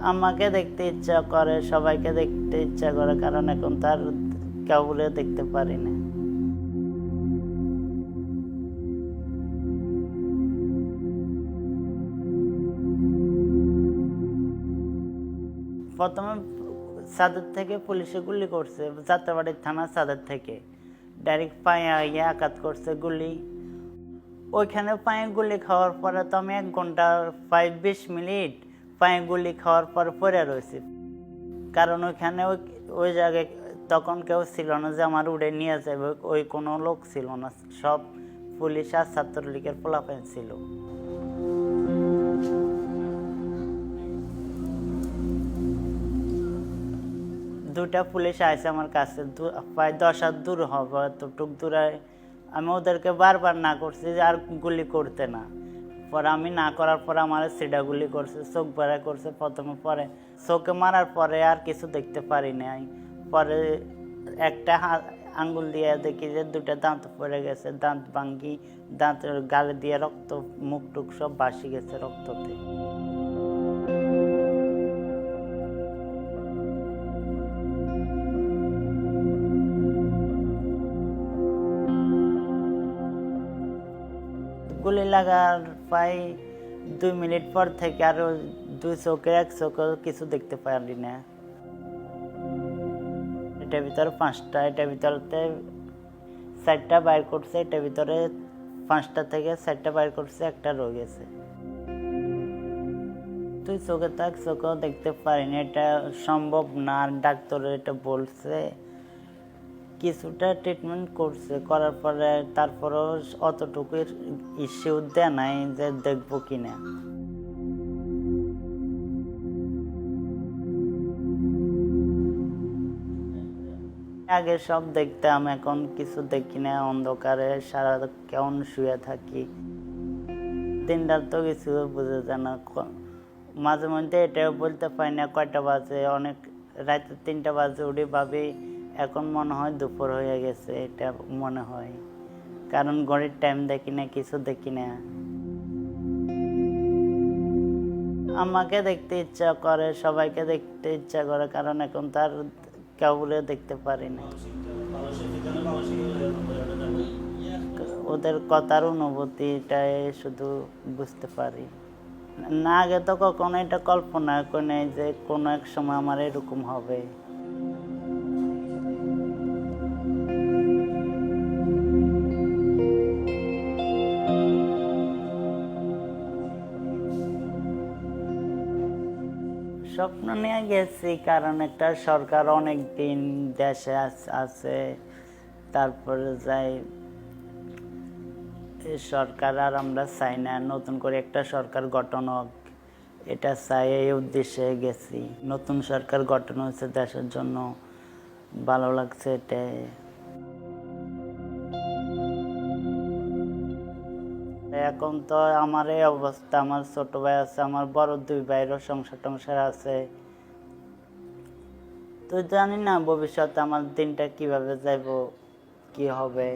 আমাকে দেখতে ইচ্ছা করে, সবাইকে দেখতে ইচ্ছা করে, কারণ এখন তার কাউরে দেখতে পারি না। প্রথমে সাদের থেকে পুলিশে গুলি করছে, যাত্রাবাড়ির থানা সাদের থেকে ডাইরেক্ট পায়ে ইয়ে আঘাত করছে গুলি। ওইখানে পায়ে গুলি খাওয়ার পরে তো আমি 1 ঘন্টা 20 মিনিট পায়ে গুলি খাওয়ার পর পড়ে রয়েছি, কারণ ওইখানে ওই জায়গায় তখন কেউ ছিল না যে আমার উড়ে নিয়ে যাবে, ওই কোনো লোক ছিল না, সব পুলিশ আর ছাত্রলীগের পোলাপাইন ছিল। দুটা পুলিশ আসে আমার কাছে, প্রায় 10 হাত দূর হবে, এতটুক দূরে। আমি ওদেরকে বারবার না করছি যে আর গুলি করতে না, পরে আমি না করার পরে আমার সিডা গুলি করছে, চোখ বেড়া করছে প্রথমে, পরে চোখে মারার পরে আর কিছু দেখতে পারি নাই। পরে একটা আঙ্গুল দিয়ে দেখি যে 2টা দাঁত পড়ে গেছে, দাঁত ভাঙ্গি, দাঁতের গালে দিয়ে রক্ত, মুখ টুক সব ভাসি গেছে রক্ততে। গুলি লাগার প্রায় 2 মিনিট পর থেকে আরো 2 চোখের 1 চোখে কিছু দেখতে পারি না। এটার ভিতরে 5টা, এটার ভিতরতে 4টা বাইর করছে, এটার ভিতরে 5টা থেকে 4টা বাইর করছে, একটা রয়ে গেছে। 2 চোখে তো 1 চোখেও দেখতে পারিনি, এটা সম্ভব না। ডাক্তার এটা বলছে, কিছুটা ট্রিটমেন্ট করছে, করার পরে তারপরেও অতটুকু ইস্যু দেয় নাই যে দেখবো কিনা। আগে সব দেখতাম, এখন কিছু দেখি না, অন্ধকারে সারা কেমন শুয়ে থাকি, দিন রাত তো কিছু বুঝে যায় না। মাঝে মধ্যে এটাও বলতে পারি না কয়টা বাজে, অনেক রাতে 3টা বাজে উঠি, ভাবি এখন মনে হয় দুপুর হয়ে গেছে, এটা মনে হয়, কারণ ঘড়ির টাইম দেখি না, কিছু দেখি না। আমাকে দেখতে ইচ্ছা করে, সবাইকে দেখতে ইচ্ছা করে, কারণ এখন তার কাউরে দেখতে পারি না। ওদের কথার অনুভূতিটাই শুধু বুঝতে পারি না। আগে তো কখনো এটা কল্পনা করে নেই যে কোনো এক সময় আমার এরকম হবে। স্বপ্ন নিয়ে গেছি, কারণ একটা সরকার অনেক দিন দেশে আছে, তারপরে যাই এই সরকার আর আমরা চাই না, নতুন করে একটা সরকার গঠন হোক, এটা চাই, এই উদ্দেশ্যে গেছি। নতুন সরকার গঠন হয়েছে দেশের জন্য, ভালো লাগছে এটাই। এখন তো আমার এই অবস্থা, আমার ছোট ভাই আছে, আমার বড় 2 ভাইয়েরও সংসার টংসার আছে, তো জানি না ভবিষ্যতে আমার দিনটা কিভাবে যাইব, কি হবে।